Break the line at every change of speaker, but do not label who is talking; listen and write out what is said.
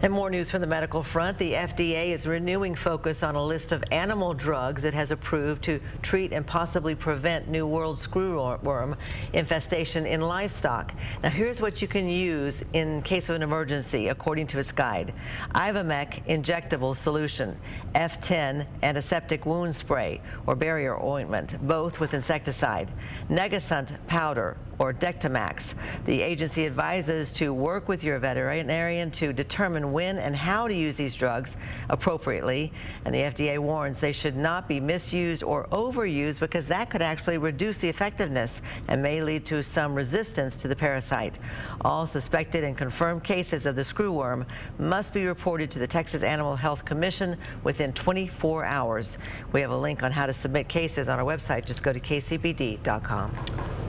And more news from the medical front. The FDA is renewing focus on a list of animal drugs it has approved to treat and possibly prevent new World Screwworm infestation in livestock. Now, here's what you can use in case of an emergency, according to its guide. Ivomec injectable solution, F10 antiseptic wound spray or barrier ointment, both with insecticide, Negasunt powder or Dectamax. The agency advises to work with your veterinarian to determine when and how to use these drugs appropriately, and the FDA warns they should not be misused or overused because that could actually reduce the effectiveness and may lead to some resistance to the parasite. All suspected and confirmed cases of the screwworm must be reported to the Texas Animal Health Commission within 24 hours. We have a link on how to submit cases on our website. Just go to kcbd.com.